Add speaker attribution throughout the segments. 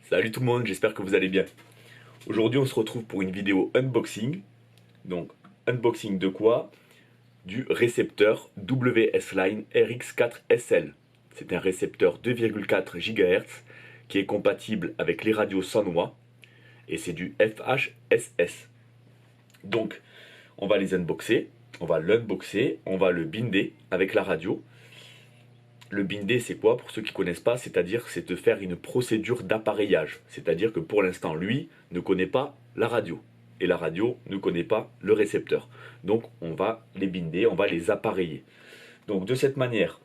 Speaker 1: Salut tout le monde, j'espère que vous allez bien. Aujourd'hui on se retrouve pour une vidéo unboxing. Donc unboxing de quoi? Du récepteur WS-Line RX4SL. C'est un récepteur 2,4 GHz qui est compatible avec les radios Sanwa et c'est du FHSS. Donc on va les unboxer, on va l'unboxer, on va le binder avec la radio. Le binder, c'est quoi? Pour ceux qui ne connaissent pas, c'est de faire une procédure d'appareillage. C'est-à-dire que pour l'instant, lui ne connaît pas la radio. Et la radio ne connaît pas le récepteur. Donc on va les binder, on va les appareiller. Donc de cette manière,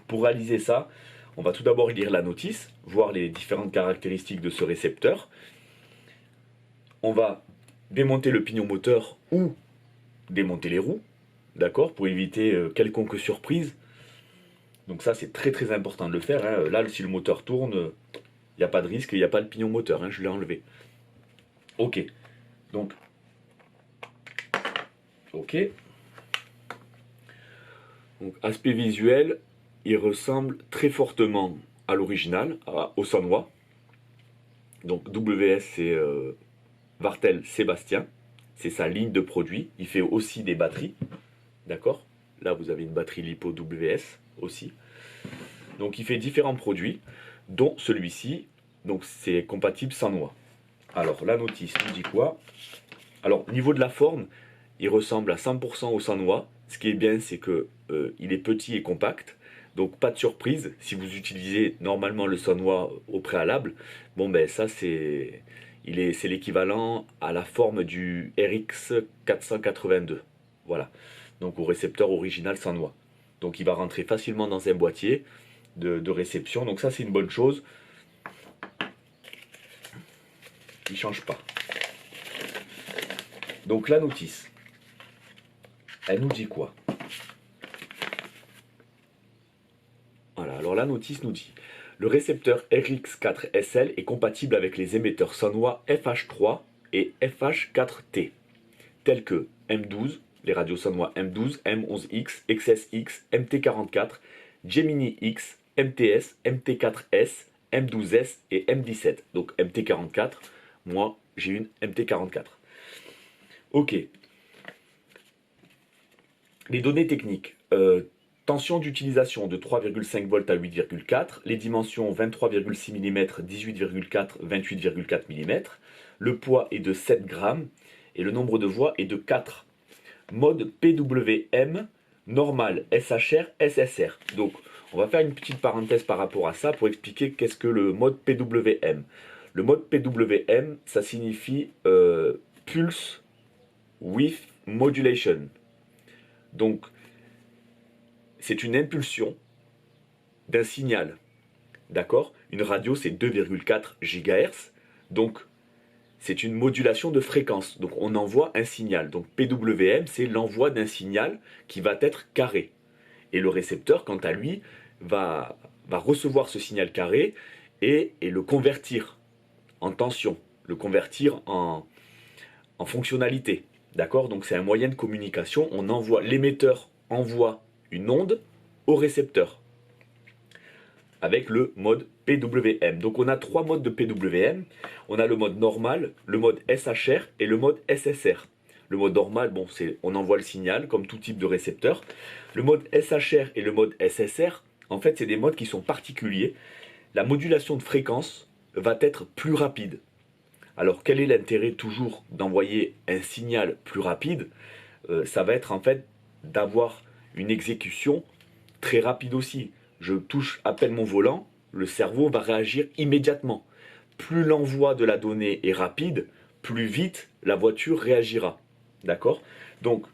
Speaker 1: pour réaliser ça, on va tout d'abord lire la notice, voir les différentes caractéristiques de ce récepteur. On va démonter le pignon moteur ou démonter les roues, d'accord, pour éviter quelconque surprise. Donc ça c'est très important de le faire, hein. Là si le moteur tourne, il n'y a pas de risque, il n'y a pas le pignon moteur, hein, je l'ai enlevé. Ok, donc aspect visuel, il ressemble très fortement à l'original, au Sanwa. Donc WS c'est Vartel Sébastien, c'est sa ligne de produits, il fait aussi des batteries, d'accord. Là vous avez une batterie LiPo WS aussi. Donc il fait différents produits, dont celui-ci, donc c'est compatible Sanwa. Alors la notice nous dit quoi? Alors niveau de la forme, il ressemble à 100% au Sanwa. Ce qui est bien, c'est que il est petit et compact, donc pas de surprise. Si vous utilisez normalement le Sanwa au préalable, bon ben ça c'est l'équivalent à la forme du RX 482. Voilà, donc au récepteur original Sanwa. Donc il va rentrer facilement dans un boîtier de réception, donc ça c'est une bonne chose. Il change pas. Donc la notice, elle nous dit quoi? Voilà, alors la notice nous dit: le récepteur RX4SL est compatible avec les émetteurs Sanwa FH3 et FH4T, tels que M12, les radios Sanwa M12, M11X, XSX, MT44, Gemini X, MTS, MT4S, M12S et M17. Donc MT44, moi j'ai une MT44. Ok. Les données techniques. Tension d'utilisation de 3,5 volts à 8,4. Les dimensions 23,6 mm, 18,4, 28,4 mm. Le poids est de 7 grammes et le nombre de voix est de 4. Mode PWM, normal, SHR, SSR. Donc on va faire une petite parenthèse par rapport à ça pour expliquer qu'est-ce que le mode PWM. Le mode PWM, ça signifie Pulse Width Modulation. Donc c'est une impulsion d'un signal. D'accord? Une radio c'est 2,4 GHz. Donc c'est une modulation de fréquence. Donc on envoie un signal. Donc PWM c'est l'envoi d'un signal qui va être carré. Et le récepteur quant à lui va recevoir ce signal carré et le convertir en tension. Le convertir en fonctionnalité. D'accord? Donc c'est un moyen de communication. L'émetteur envoie une onde au récepteur avec le mode PWM. Donc on a trois modes de PWM. On a le mode normal, le mode SHR et le mode SSR. Le mode normal, bon, c'est on envoie le signal comme tout type de récepteur. Le mode SHR et le mode SSR, en fait, c'est des modes qui sont particuliers. La modulation de fréquence va être plus rapide. Alors quel est l'intérêt toujours d'envoyer un signal plus rapide? Ça va être en fait d'avoir une exécution très rapide aussi. Je touche à peine mon volant, le cerveau va réagir immédiatement. Plus l'envoi de la donnée est rapide, plus vite la voiture réagira. D'accord? Donc,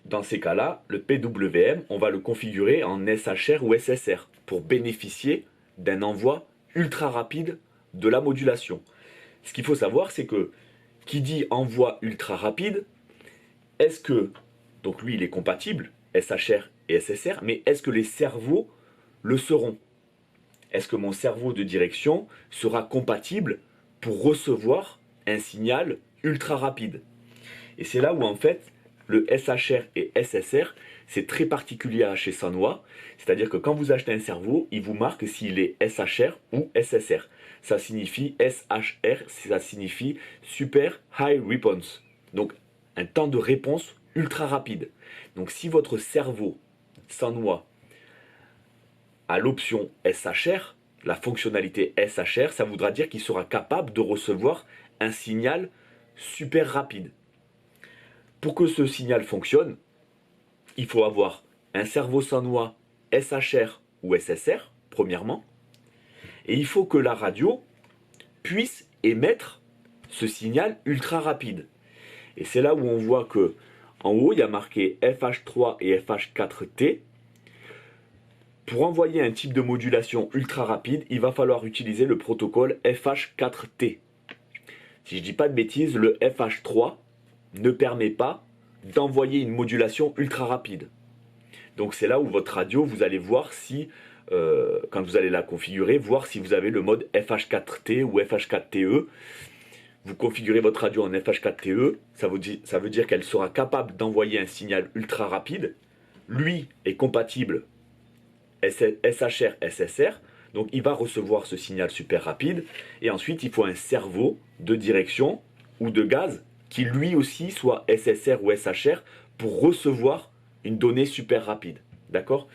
Speaker 1: dans ces cas-là, le PWM, on va le configurer en SHR ou SSR pour bénéficier d'un envoi ultra rapide de la modulation. Ce qu'il faut savoir, c'est que qui dit envoi ultra rapide, est-ce que, donc lui il est compatible, SHR et SSR, mais est-ce que les cerveaux le seront? Est-ce que mon cerveau de direction sera compatible pour recevoir un signal ultra rapide? Et c'est là où en fait le SHR et SSR, c'est très particulier chez Sanwa. C'est-à-dire que quand vous achetez un cerveau, il vous marque s'il est SHR ou SSR. Ça signifie SHR, ça signifie Super High Response. Donc un temps de réponse ultra rapide. Donc si votre cerveau Sanwa a l'option SHR, la fonctionnalité SHR, ça voudra dire qu'il sera capable de recevoir un signal super rapide. Pour que ce signal fonctionne, il faut avoir un cerveau Sanwa SHR ou SSR, premièrement, et il faut que la radio puisse émettre ce signal ultra rapide. Et c'est là où on voit que en haut, il y a marqué FH3 et FH4T. Pour envoyer un type de modulation ultra rapide, il va falloir utiliser le protocole FH4T. Si je ne dis pas de bêtises, le FH3 ne permet pas d'envoyer une modulation ultra rapide. Donc c'est là où votre radio, vous allez voir si, quand vous allez la configurer, voir si vous avez le mode FH4T ou FH4TE. Vous configurez votre radio en FH4TE, ça veut dire qu'elle sera capable d'envoyer un signal ultra rapide. Lui est compatible SHR, SSR, donc il va recevoir ce signal super rapide. Et ensuite, il faut un cerveau de direction ou de gaz qui lui aussi soit SSR ou SHR pour recevoir une donnée super rapide. D'accord?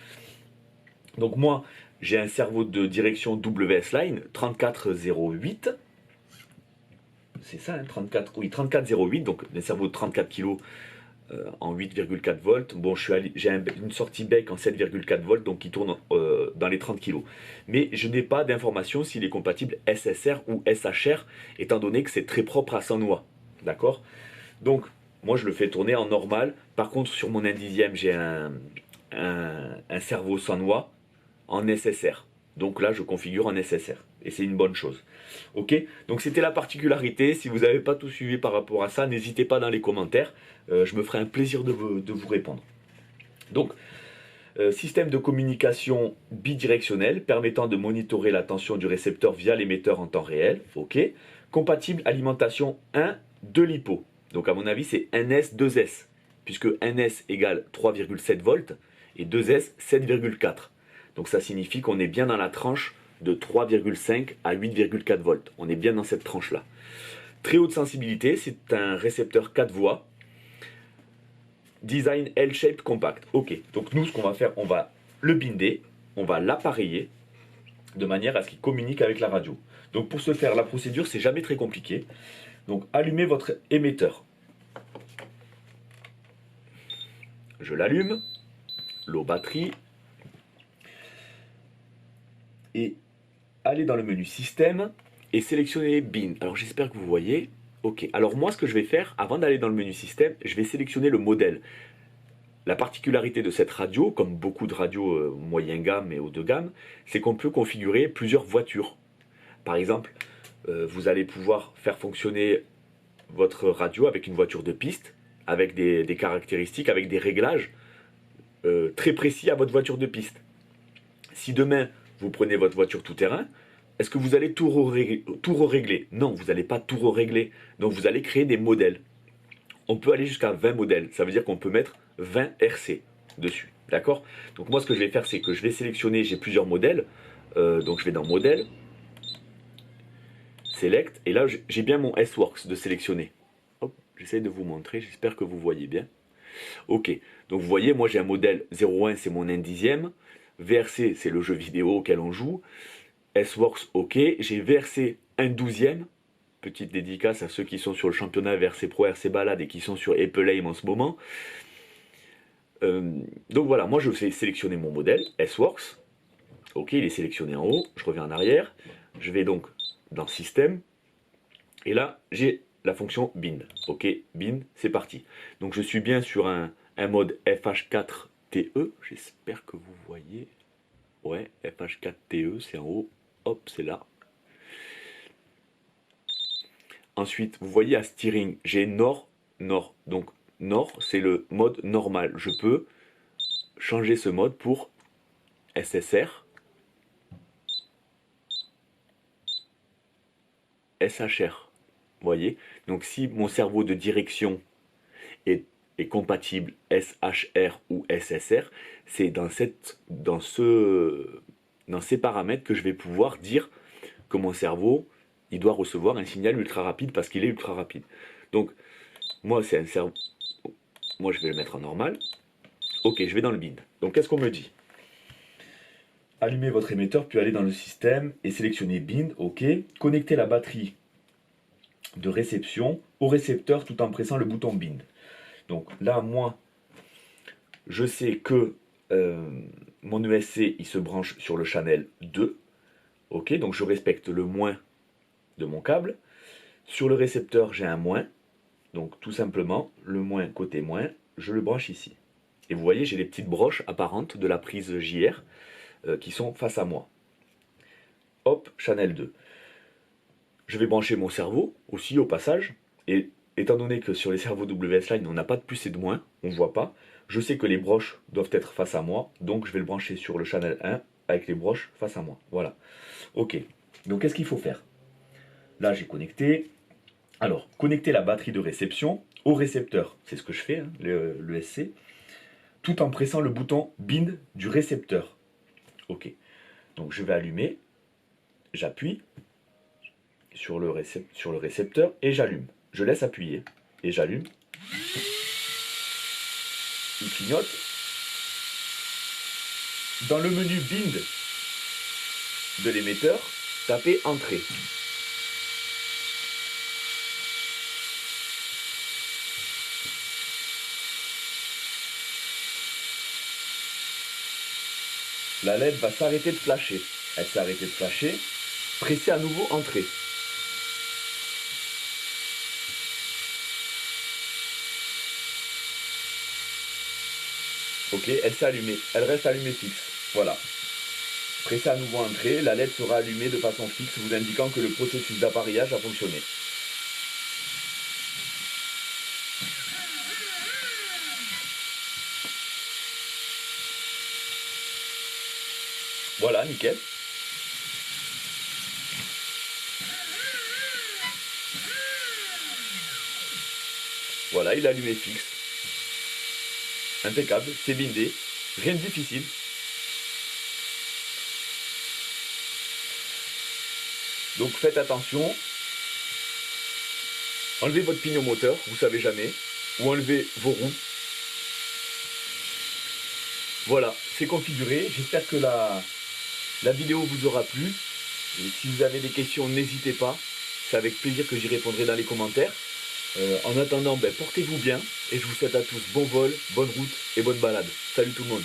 Speaker 1: Donc moi, j'ai un cerveau de direction WS Line 3408. C'est ça, hein, 3408, donc un cerveau de 34 kg en 8,4 volts. Bon, j'ai une sortie bec en 7,4 volts, donc qui tourne dans les 30 kg. Mais je n'ai pas d'information s'il est compatible SSR ou SHR, étant donné que c'est très propre à Sanwa. D'accord? Donc, moi, je le fais tourner en normal. Par contre, sur mon 1/10, j'ai un cerveau Sanwa en SSR. Donc là, je configure en SSR. Et c'est une bonne chose. Ok? Donc c'était la particularité. Si vous n'avez pas tout suivi par rapport à ça, n'hésitez pas dans les commentaires. Je me ferai un plaisir de vous répondre. Donc, système de communication bidirectionnel permettant de monitorer la tension du récepteur via l'émetteur en temps réel. Ok? Compatible alimentation 1 de l'hypo. Donc à mon avis, c'est 1S, 2S. Puisque 1S égale 3,7 volts et 2S 7,4. Donc ça signifie qu'on est bien dans la tranche de 3,5 à 8,4 volts. On est bien dans cette tranche-là. Très haute sensibilité, c'est un récepteur 4 voies. Design L-shaped compact. Ok, donc nous ce qu'on va faire, on va le binder, on va l'appareiller de manière à ce qu'il communique avec la radio. Donc pour ce faire, la procédure, c'est jamais très compliqué. Donc allumez votre émetteur. Je l'allume, l'eau batterie, et allez dans le menu système et sélectionnez bin. Alors j'espère que vous voyez. Ok, alors moi ce que je vais faire, avant d'aller dans le menu système, je vais sélectionner le modèle. La particularité de cette radio, comme beaucoup de radios moyen gamme et haut de gamme, c'est qu'on peut configurer plusieurs voitures. Par exemple, vous allez pouvoir faire fonctionner votre radio avec une voiture de piste, avec des caractéristiques, avec des réglages très précis à votre voiture de piste. Si demain, vous prenez votre voiture tout-terrain, est-ce que vous allez tout régler? Non, vous n'allez pas tout régler. Donc vous allez créer des modèles. On peut aller jusqu'à 20 modèles. Ça veut dire qu'on peut mettre 20 RC dessus. D'accord? Donc moi, ce que je vais faire, c'est que je vais sélectionner, j'ai plusieurs modèles. Donc je vais dans Modèle, Select, et là, j'ai bien mon S-Works de sélectionner. Hop, j'essaie de vous montrer, j'espère que vous voyez bien. Ok, donc vous voyez, moi j'ai un modèle 01, c'est mon 1/10. VRC, c'est le jeu vidéo auquel on joue. S-Works, ok. J'ai VRC 1/12. Petite dédicace à ceux qui sont sur le championnat VRC Pro, RC Balade et qui sont sur Apple Aim en ce moment. Donc voilà, moi je vais sélectionner mon modèle, S-Works. Ok, il est sélectionné en haut. Je reviens en arrière. Je vais donc dans Système. Et là, j'ai la fonction bind. Ok, bind, c'est parti. Donc je suis bien sur un mode FH4TE. J'espère que vous voyez. Ouais, FH4TE, c'est en haut. Hop, c'est là. Ensuite, vous voyez à steering, j'ai nord, nord. Donc nord, c'est le mode normal. Je peux changer ce mode pour SSR, SHR. Vous voyez? Donc si mon cerveau de direction est est compatible SHR ou SSR, c'est dans ces paramètres que je vais pouvoir dire que mon cerveau, il doit recevoir un signal ultra rapide parce qu'il est ultra rapide. Donc, moi, c'est un cerveau. Moi, je vais le mettre en normal. Ok, je vais dans le bind. Donc, qu'est-ce qu'on me dit? Allumez votre émetteur, puis allez dans le système et sélectionnez bind. Ok. Connectez la batterie de réception au récepteur tout en pressant le bouton bind. Donc là, moi, je sais que mon ESC, il se branche sur le channel 2. Ok, donc je respecte le moins de mon câble. Sur le récepteur, j'ai un moins. Donc tout simplement, le moins côté moins, je le branche ici. Et vous voyez, j'ai les petites broches apparentes de la prise JR qui sont face à moi. Hop, channel 2. Je vais brancher mon cerveau aussi au passage. Et étant donné que sur les cerveaux WS Line, on n'a pas de plus et de moins, on ne voit pas, je sais que les broches doivent être face à moi. Donc je vais le brancher sur le channel 1 avec les broches face à moi. Voilà. Ok. Donc qu'est-ce qu'il faut faire? Là, j'ai connecté. Alors, connecter la batterie de réception au récepteur. C'est ce que je fais, hein, le SC. Tout en pressant le bouton bind du récepteur. Ok. Donc je vais allumer. J'appuie sur le récepteur et j'allume. Je laisse appuyer et j'allume. Il clignote. Dans le menu bind de l'émetteur, tapez entrée. La LED va s'arrêter de flasher. Elle s'est arrêtée de flasher. Pressez à nouveau entrée. Ok, elle s'est allumée. Elle reste allumée fixe. Voilà. Pressez à nouveau entrée. La LED sera allumée de façon fixe, vous indiquant que le processus d'appareillage a fonctionné. Voilà, nickel. Voilà, il est allumé fixe. Impeccable, c'est bindé. Rien de difficile. Donc faites attention. Enlevez votre pignon moteur, vous savez jamais. Ou enlevez vos roues. Voilà, c'est configuré. J'espère que la vidéo vous aura plu. Et si vous avez des questions, n'hésitez pas. C'est avec plaisir que j'y répondrai dans les commentaires. En attendant, portez-vous bien. Et je vous souhaite à tous bon vol, bonne route et bonne balade. Salut tout le monde.